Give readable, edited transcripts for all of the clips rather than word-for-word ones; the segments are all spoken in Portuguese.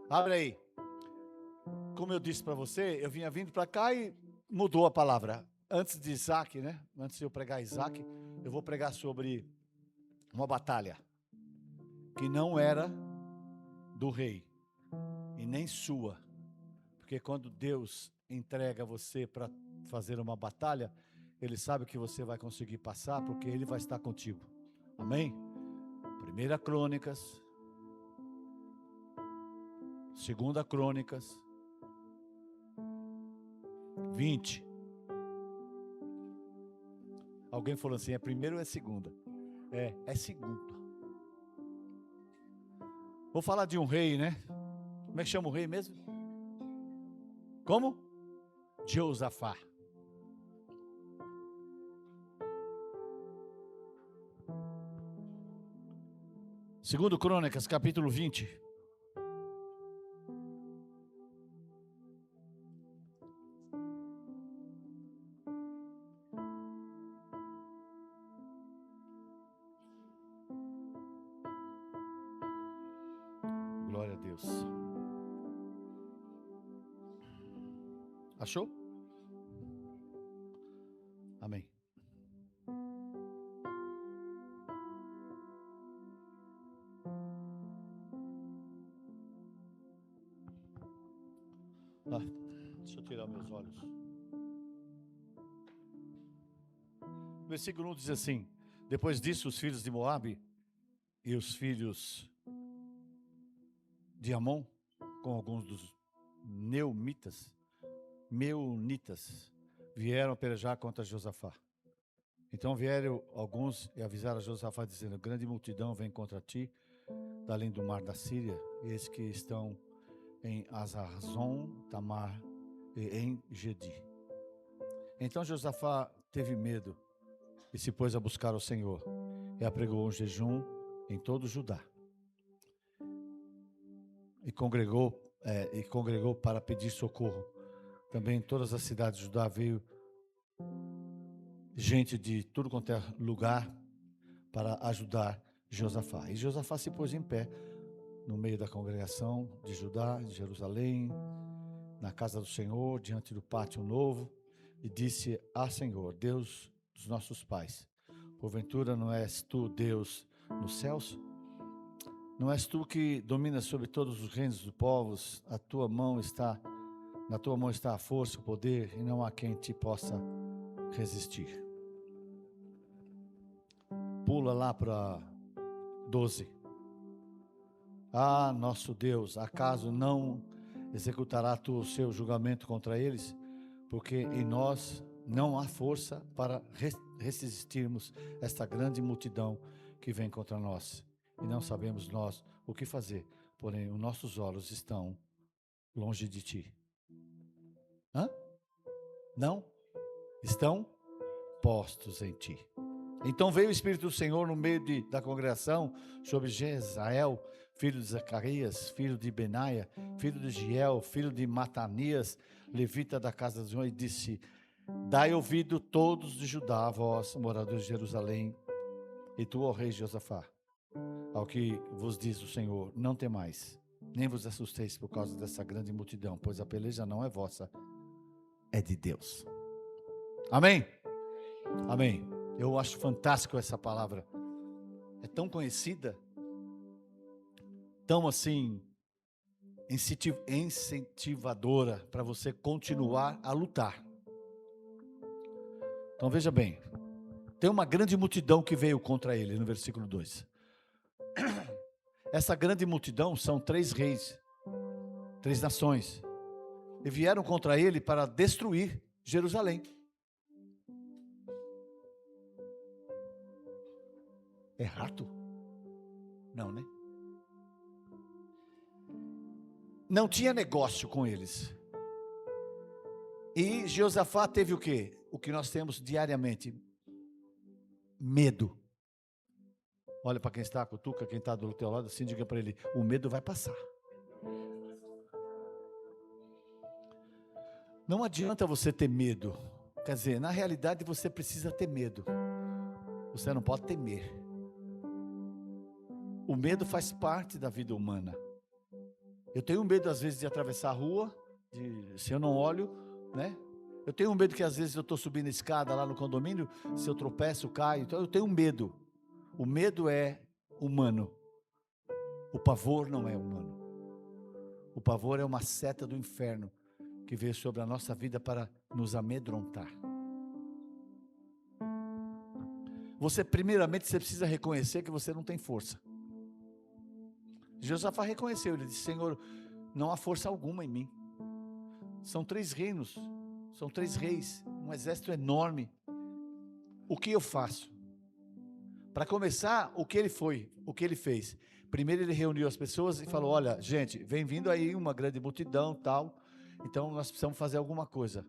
Abre aí. Como eu disse para você, eu vinha vindo para cá e mudou a palavra. Antes de Isaac, né? Antes de eu pregar Isaac, eu vou pregar sobre uma batalha que não era do rei e nem sua. Porque quando Deus entrega você para fazer uma batalha, Ele sabe que você vai conseguir passar, porque Ele vai estar contigo. Amém? 1 Crônicas, 2 Crônicas, 20. Alguém falou assim, é primeiro ou é segunda? É segunda. Vou falar de um rei, né? Como é que chama o rei mesmo? Como? Jeosafá. Segundo Crônicas, capítulo 20. Glória a Deus. Achou? Amém. Deixa eu tirar meus olhos. Versículo 1 diz assim: depois disso, os filhos de Moabe e os filhos de Amon, com alguns dos meunitas, vieram pelejar contra Josafá. Então vieram alguns e avisaram a Josafá, dizendo: grande multidão vem contra ti, da além do mar da Síria, e eis que estão em Azazon, Tamar e em Gedi. Então Josafá teve medo e se pôs a buscar o Senhor, e apregou um jejum em todo Judá. E congregou para pedir socorro. Também em todas as cidades de Judá veio gente de tudo quanto é lugar para ajudar Josafá. E Josafá se pôs em pé no meio da congregação de Judá, de Jerusalém, na casa do Senhor, diante do pátio novo, e disse: Senhor, Deus dos nossos pais, porventura não és tu Deus nos céus? Não és tu que dominas sobre todos os reinos dos povos? Na tua mão está a força, o poder, e não há quem te possa resistir. Pula lá para 12. Nosso Deus, acaso não executará tu o seu julgamento contra eles? Porque em nós não há força para resistirmos esta grande multidão que vem contra nós. E não sabemos nós o que fazer, porém os nossos olhos estão longe de ti. Não? Estão postos em ti. Então veio o Espírito do Senhor no meio da congregação sobre Jezael, filho de Zacarias, filho de Benaia, filho de Giel, filho de Matanias, levita da casa do Senhor, e disse: dai ouvido todos de Judá, vós, moradores de Jerusalém, e tu, ó rei Josafá, ao que vos diz o Senhor: não temais, nem vos assusteis por causa dessa grande multidão, pois a peleja não é vossa, é de Deus. Amém? Amém. Eu acho fantástico essa palavra. É tão conhecida, tão assim, incentivadora para você continuar a lutar. Então veja bem, tem uma grande multidão que veio contra ele, no versículo 2. Essa grande multidão são 3 reis, 3 nações, e vieram contra ele para destruir Jerusalém. É rato? Não, né? Não tinha negócio com eles. E Josafá teve o quê? O que nós temos diariamente: medo. Olha para quem está, cutuca quem está do teu lado, assim, diga para ele: o medo vai passar. Não adianta você ter medo. Quer dizer, na realidade você precisa ter medo. Você não pode temer. O medo faz parte da vida humana. Eu tenho medo, às vezes, de atravessar a rua, se eu não olho, né? Eu tenho medo que, às vezes, eu estou subindo a escada lá no condomínio, se eu tropeço, caio. Então, eu tenho medo. O medo é humano. O pavor não é humano. O pavor é uma seta do inferno que veio sobre a nossa vida para nos amedrontar. Primeiramente, você precisa reconhecer que você não tem força. Josafá reconheceu, ele disse: Senhor, não há força alguma em mim. São 3 reinos, são 3 reis, um exército enorme. O que eu faço? Para começar, o que ele fez? Primeiro ele reuniu as pessoas e falou: olha, gente, vem vindo aí uma grande multidão, tal, então nós precisamos fazer alguma coisa.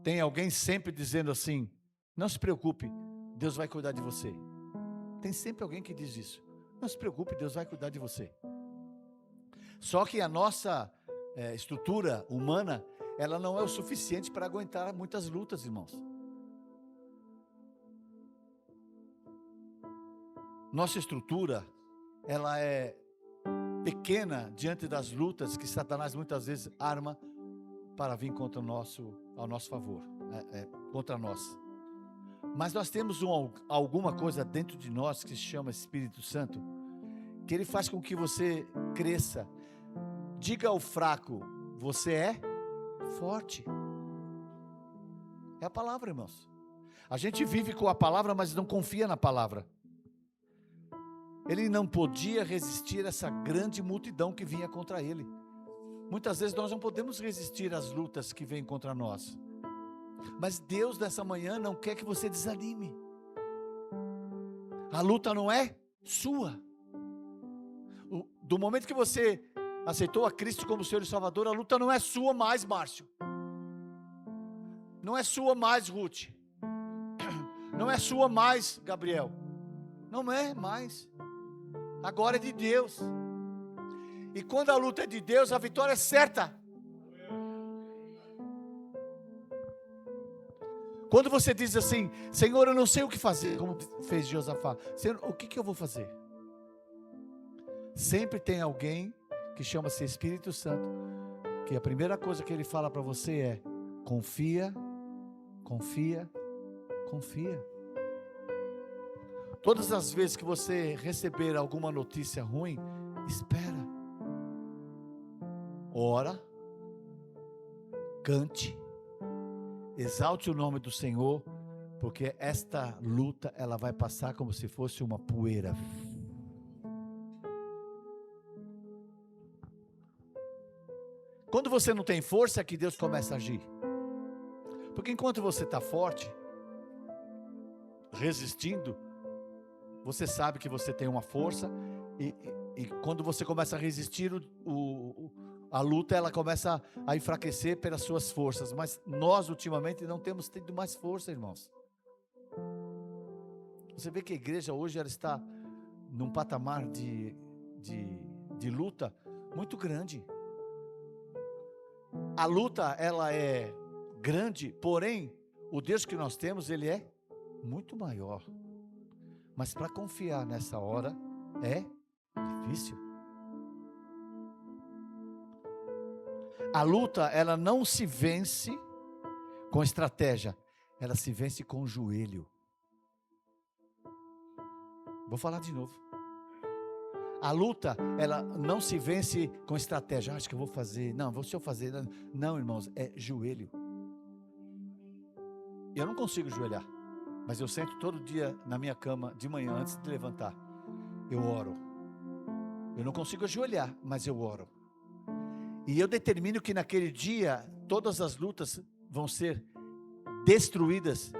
Tem alguém sempre dizendo assim: não se preocupe, Deus vai cuidar de você. Tem sempre alguém que diz isso: não se preocupe, Deus vai cuidar de você. Só que a nossa estrutura humana, ela não é o suficiente para aguentar muitas lutas, irmãos. Nossa estrutura, ela é pequena diante das lutas que Satanás muitas vezes arma para vir contra ao nosso favor, contra nós. Mas nós temos alguma coisa dentro de nós que se chama Espírito Santo, que ele faz com que você cresça. Diga ao fraco: você é forte. É a palavra, irmãos. A gente vive com a palavra, mas não confia na palavra. Ele não podia resistir a essa grande multidão que vinha contra ele. Muitas vezes nós não podemos resistir às lutas que vêm contra nós. Mas Deus nessa manhã não quer que você desanime. A luta não é sua. Do momento que você aceitou a Cristo como Senhor e Salvador, a luta não é sua mais, Márcio. Não é sua mais, Ruth. Não é sua mais, Gabriel. Não é mais. Agora é de Deus. E quando a luta é de Deus, a vitória é certa. Quando você diz assim: Senhor, eu não sei o que fazer, como fez Josafá. Senhor, o que eu vou fazer? Sempre tem alguém que chama-se Espírito Santo, que a primeira coisa que ele fala para você é: confia, confia, confia. Todas as vezes que você receber alguma notícia ruim, espera, ora, cante, exalte o nome do Senhor, porque esta luta ela vai passar como se fosse uma poeira. Quando você não tem força é que Deus começa a agir. Porque enquanto você está forte, resistindo, você sabe que você tem uma força, e quando você começa a resistir, a luta ela começa a enfraquecer pelas suas forças. Mas nós ultimamente não temos tido mais força, irmãos. Você vê que a igreja hoje ela está num patamar de luta muito grande. A luta ela é grande, porém o Deus que nós temos, ele é muito maior. Mas para confiar nessa hora é difícil. A luta, ela não se vence com estratégia, ela se vence com o joelho. Vou falar de novo. A luta, ela não se vence com estratégia. Acho que eu vou fazer. Não, deixa eu fazer. Não, irmãos, é joelho. Eu não consigo joelhar, mas eu sento todo dia na minha cama, de manhã, antes de levantar. Eu oro. Eu não consigo ajoelhar, mas eu oro. E eu determino que naquele dia, todas as lutas vão ser destruídas,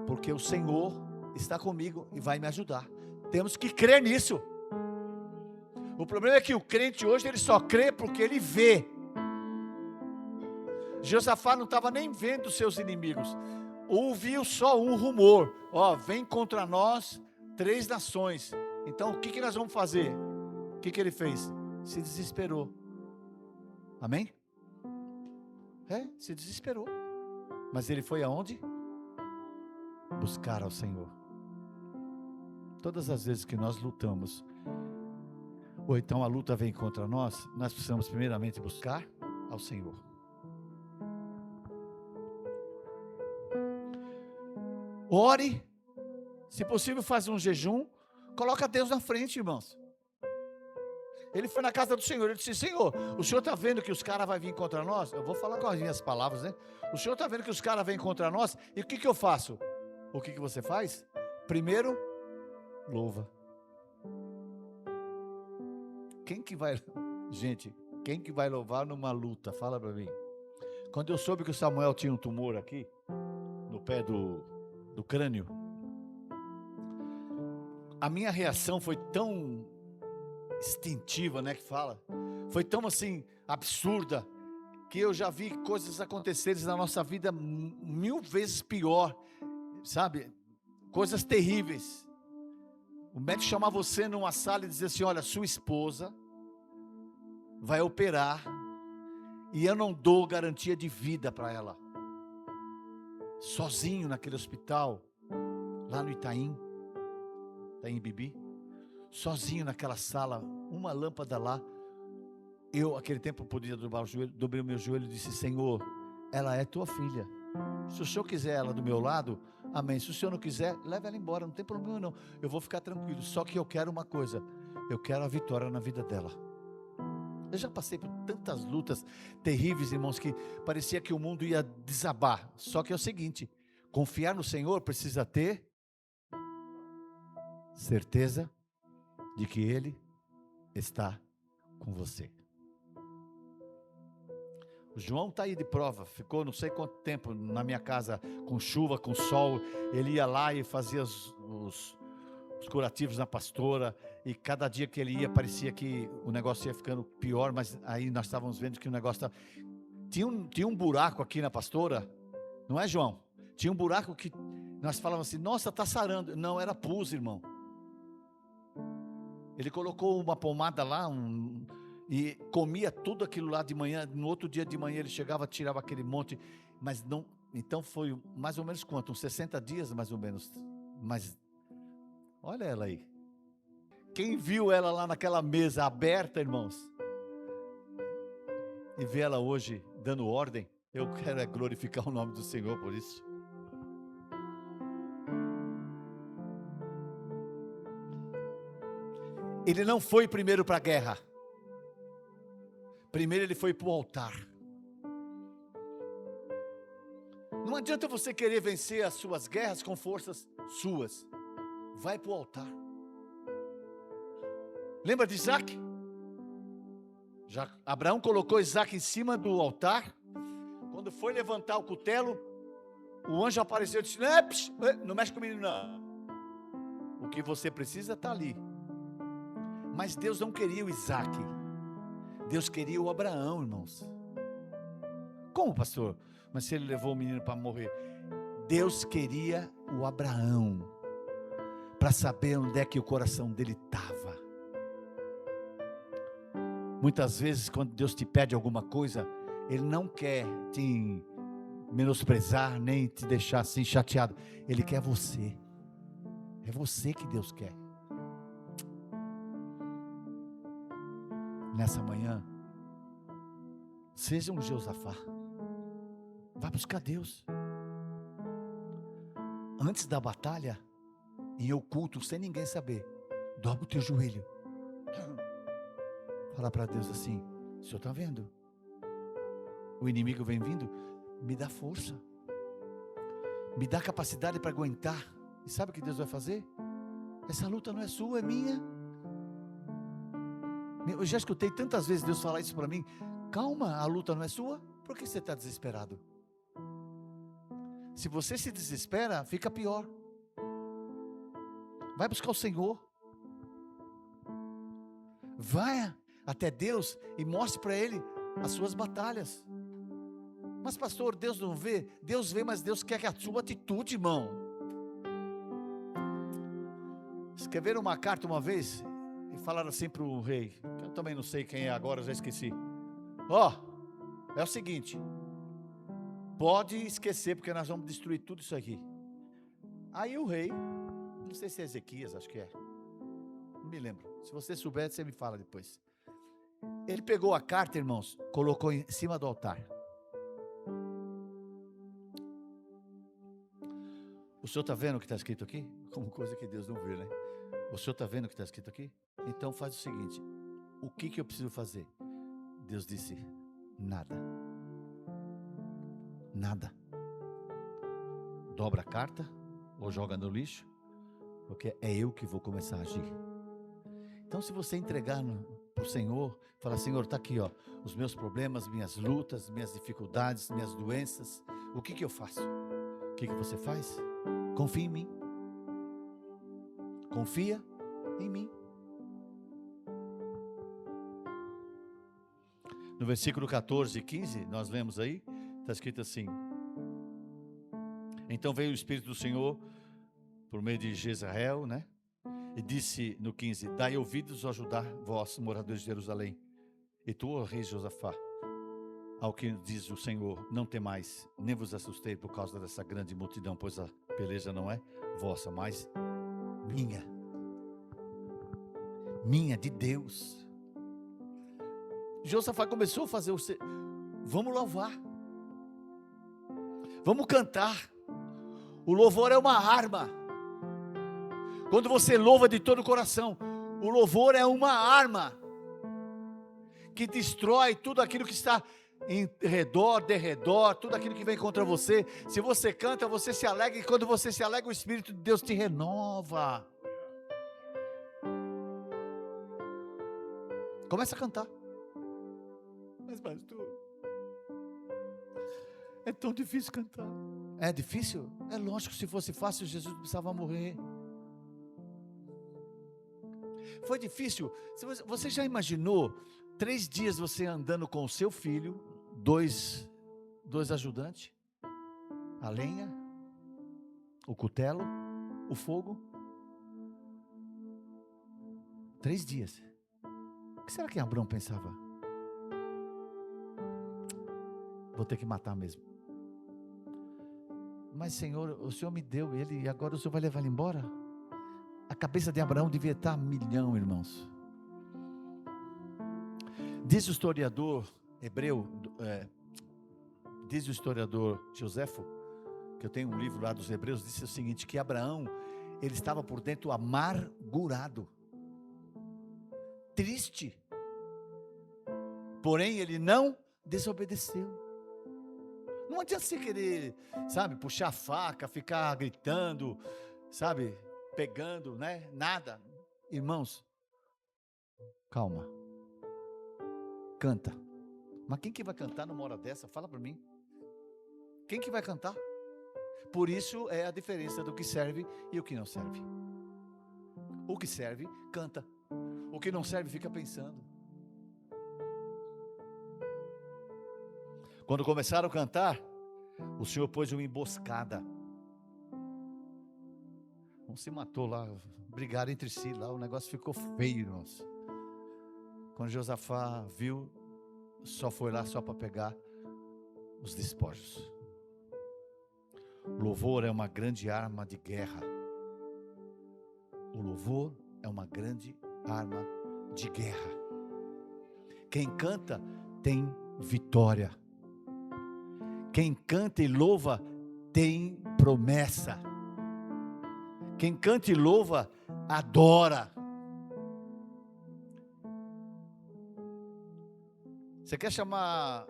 porque o Senhor está comigo e vai me ajudar. Temos que crer nisso. O problema é que o crente hoje, ele só crê porque ele vê. Josafá não estava nem vendo os seus inimigos. Ouviu só um rumor: vem contra nós 3 nações. Então o que nós vamos fazer? O que ele fez? Se desesperou. Amém? Se desesperou. Mas ele foi aonde? Buscar ao Senhor. Todas as vezes que nós lutamos, ou então a luta vem contra nós, nós precisamos primeiramente buscar ao Senhor. Ore, se possível faz um jejum, coloca Deus na frente, irmãos. Ele foi na casa do Senhor, ele disse: Senhor, o Senhor está vendo que os caras vão vir contra nós? Eu vou falar com as minhas palavras, né? O Senhor está vendo que os caras vêm contra nós, e o que eu faço? O que você faz? Primeiro, louva. Gente, quem que vai louvar numa luta? Fala para mim. Quando eu soube que o Samuel tinha um tumor aqui, no pé do crânio, a minha reação foi tão instintiva, né, que fala, foi tão assim, absurda, que eu já vi coisas acontecerem na nossa vida 1000 vezes pior, sabe, coisas terríveis. O médico chamar você numa sala e dizer assim: olha, sua esposa vai operar, e eu não dou garantia de vida para ela, sozinho naquele hospital, lá no Itaim Bibi, sozinho naquela sala, uma lâmpada lá. Eu, aquele tempo, podia dobrar o joelho, dobrei o meu joelho e disse: Senhor, ela é tua filha. Se o Senhor quiser ela do meu lado, amém. Se o Senhor não quiser, leva ela embora, não tem problema não. Eu vou ficar tranquilo. Só que eu quero uma coisa: eu quero a vitória na vida dela. Eu já passei por tantas lutas terríveis, irmãos, que parecia que o mundo ia desabar. Só que é o seguinte: confiar no Senhor precisa ter certeza de que Ele está com você. O João está aí de prova, ficou não sei quanto tempo na minha casa, com chuva, com sol. Ele ia lá e fazia os curativos na pastora, e cada dia que ele ia, parecia que o negócio ia ficando pior, mas aí nós estávamos vendo que o negócio estava... Tinha um buraco aqui na pastora, não é, João? Tinha um buraco que nós falávamos assim: nossa, está sarando. Não, era pus, irmão. Ele colocou uma pomada lá, e comia tudo aquilo lá de manhã. No outro dia de manhã ele chegava, tirava aquele monte, mas não. Então foi mais ou menos quanto? Uns 60 dias mais ou menos. Mas olha ela aí. Quem viu ela lá naquela mesa aberta, irmãos, e vê ela hoje dando ordem, eu quero glorificar o nome do Senhor por isso. Ele não foi primeiro para a guerra. Primeiro ele foi para o altar. Não adianta você querer vencer as suas guerras com forças suas. Vai para o altar. Lembra de Isaac? Abraão colocou Isaac em cima do altar. Quando foi levantar o cutelo, o anjo apareceu e disse: não mexe com o menino não. O que você precisa está ali. Mas Deus não queria o Isaac. Deus queria o Abraão, irmãos. Como, pastor? Mas se ele levou o menino para morrer? Deus queria o Abraão, para saber onde é que o coração dele estava. Muitas vezes, quando Deus te pede alguma coisa, Ele não quer te menosprezar, nem te deixar assim chateado. Ele quer você. É você que Deus quer. Nessa manhã, seja um Josafá. Vai buscar Deus. Antes da batalha, em oculto, sem ninguém saber, dobra o teu joelho. Fala para Deus assim: o Senhor está vendo? O inimigo vem vindo. Me dá força. Me dá capacidade para aguentar. E sabe o que Deus vai fazer? Essa luta não é sua, é minha. Eu já escutei tantas vezes Deus falar isso para mim. Calma, a luta não é sua. Por que você está desesperado? Se você se desespera, fica pior. Vai buscar o Senhor. Vai até Deus e mostre para Ele as suas batalhas. Mas pastor, Deus não vê? Deus vê, mas Deus quer que a sua atitude, irmão. Escreveram uma carta uma vez e falaram assim para o rei, que eu também não sei quem é agora, já esqueci. É o seguinte: pode esquecer, porque nós vamos destruir tudo isso aqui. Aí o rei, não sei se é Ezequias, acho que é, Não me lembro. Se você souber, você me fala depois. Ele pegou a carta, irmãos, colocou em cima do altar. O senhor está vendo o que está escrito aqui? Como coisa que Deus não vê, né? O senhor está vendo o que está escrito aqui? Então faz o seguinte: o que eu preciso fazer? Deus disse: nada. Nada. Dobra a carta ou joga no lixo, porque é eu que vou começar a agir. Então, se você entregar para o Senhor, falar: Senhor, está aqui, ó, os meus problemas, minhas lutas, minhas dificuldades, minhas doenças, o que eu faço? O que você faz? Confia em mim. Confia em mim. No versículo 14 e 15, nós lemos aí, está escrito assim: então veio o Espírito do Senhor por meio de Jezreel, né? E disse no 15: dai ouvidos a ajudar vós, moradores de Jerusalém, e tu, ó rei Josafá, ao que diz o Senhor: não temais, nem vos assustei por causa dessa grande multidão, pois a peleja não é vossa, mas minha, de Deus. Josafá começou a fazer vamos louvar, vamos cantar. O louvor é uma arma. Quando você louva de todo o coração, o louvor é uma arma que destrói tudo aquilo que está em redor, derredor, tudo aquilo que vem contra você. Se você canta, você se alegra, e quando você se alegra, o Espírito de Deus te renova. Começa a cantar. Mas pastor, é tão difícil cantar. É difícil? É lógico, se fosse fácil, Jesus não precisava morrer. Foi difícil? Você já imaginou 3 dias você andando com o seu filho, dois ajudantes, a lenha, o cutelo, o fogo? 3 dias. O que será que Abraão pensava? Vou ter que matar mesmo. Mas Senhor, o Senhor me deu ele e agora o Senhor vai levar ele embora? A cabeça de Abraão devia estar 1.000.000, irmãos. Diz o historiador hebreu, diz o historiador Joséfo, que eu tenho um livro lá dos Hebreus, disse o seguinte: que Abraão, ele estava por dentro amargurado, triste, porém ele não desobedeceu. Não adianta você querer, sabe, puxar a faca, ficar gritando, sabe, pegando, né? Nada. Irmãos, calma. Canta. Mas quem que vai cantar numa hora dessa? Fala para mim. Quem que vai cantar? Por isso é a diferença do que serve e o que não serve. O que serve, canta. O que não serve, fica pensando. Quando começaram a cantar, o Senhor pôs uma emboscada. Um se matou lá, brigaram entre si lá, o negócio ficou feio, irmãos. Quando Josafá viu, só foi lá só para pegar os despojos. O louvor é uma grande arma de guerra. O louvor é uma grande arma de guerra. Quem canta tem vitória. Quem canta e louva tem promessa. Quem canta e louva adora. Você quer chamar...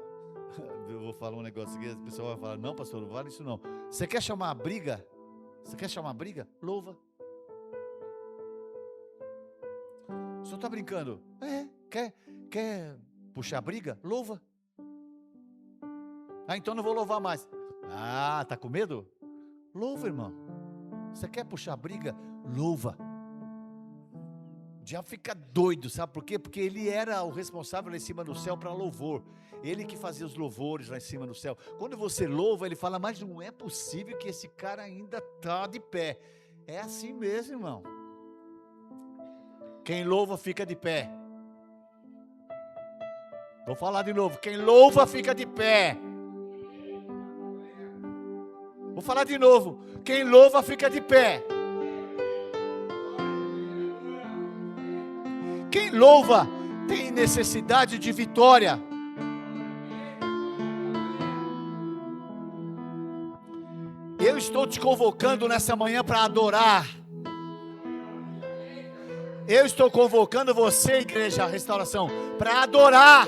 Eu vou falar um negócio aqui, a pessoa vai falar: não, pastor, não vale isso não. Você quer chamar a briga? Você quer chamar a briga? Louva. O senhor está brincando? Quer puxar a briga? Louva. Ah, então não vou louvar mais. Ah, tá com medo? Louva, irmão. Você quer puxar a briga? Louva. O diabo fica doido, sabe por quê? Porque ele era o responsável lá em cima no céu para louvor. Ele que fazia os louvores lá em cima no céu. Quando você louva, ele fala: mas não é possível que esse cara ainda está de pé. É assim mesmo, irmão. Quem louva fica de pé. Vou falar de novo: quem louva fica de pé. Vou falar de novo: quem louva fica de pé. Quem louva tem necessidade de vitória. Eu estou te convocando nessa manhã para adorar. Eu estou convocando você, Igreja Restauração, para adorar.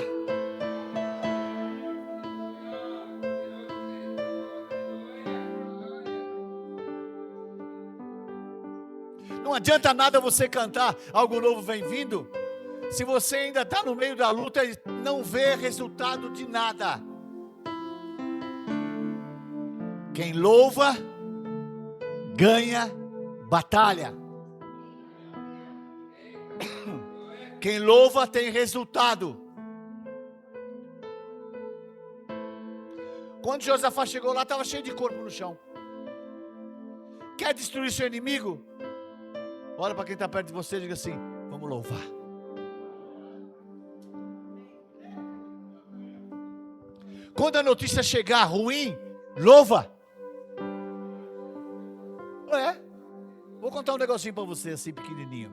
Não adianta nada você cantar algo novo vem vindo, se você ainda está no meio da luta e não vê resultado de nada. Quem louva, ganha batalha. Quem louva tem resultado. Quando Josafá chegou lá, estava cheio de corpo no chão. Quer destruir seu inimigo? Olha para quem está perto de você e diga assim: vamos louvar. Quando a notícia chegar ruim, louva. Vou contar um negocinho para você assim pequenininho.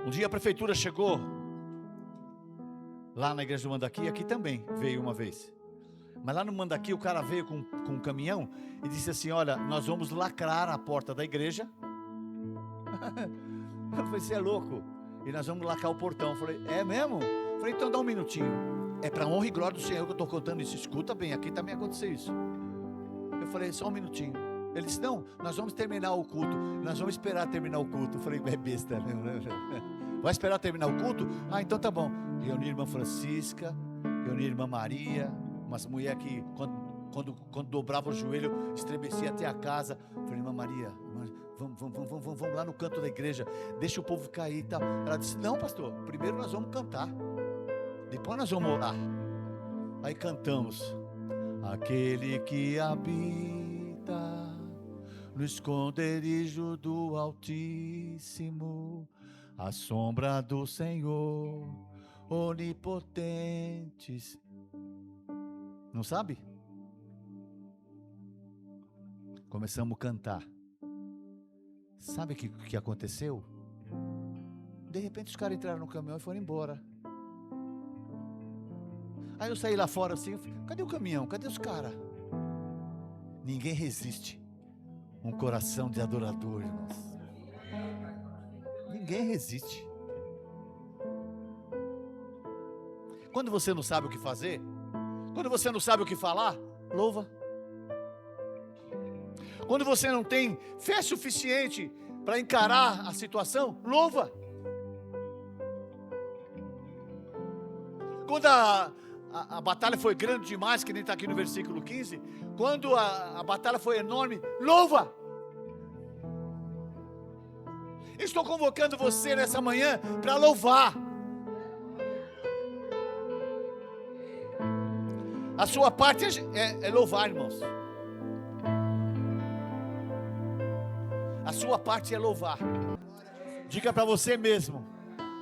Um dia a prefeitura chegou lá na igreja do Mandaqui, aqui também veio uma vez. Mas lá no Mandaqui o cara veio com um caminhão e disse assim: olha, nós vamos lacrar a porta da igreja. Eu falei: você é louco? E nós vamos lacrar o portão. Eu falei: é mesmo? Eu falei: então dá um minutinho. É para honra e glória do Senhor que eu estou contando isso. Escuta bem, aqui também aconteceu isso. Eu falei: só um minutinho. Ele disse: não, nós vamos terminar o culto. Nós vamos esperar terminar o culto. Eu falei: é besta, né? Vai esperar terminar o culto? Ah, então tá bom. Reuni a irmã Francisca, reuni a irmã Maria, umas mulheres que quando dobrava o joelho, estremecia até a casa. Eu falei: irmã Maria, vamos lá no canto da igreja, deixa o povo cair e tal. Ela disse: não, pastor, primeiro nós vamos cantar, depois nós vamos orar. Aí cantamos: aquele que habita no esconderijo do Altíssimo, a sombra do Senhor onipotentes. Não sabe? Começamos a cantar. Sabe o que aconteceu? De repente os caras entraram no caminhão e foram embora. Aí eu saí lá fora assim: cadê o caminhão? Cadê os caras? Ninguém resiste um coração de adorador, irmãos. Ninguém resiste. Quando você não sabe o que fazer, quando você não sabe o que falar, louva. Quando você não tem fé suficiente para encarar a situação, louva. Quando a batalha foi grande demais, que nem está aqui no versículo 15, quando a batalha foi enorme, louva. Estou convocando você nessa manhã para louvar. A sua parte é louvar, irmãos. A sua parte é louvar. Diga para você mesmo: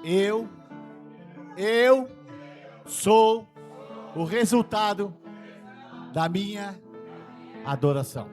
eu sou o resultado da minha adoração.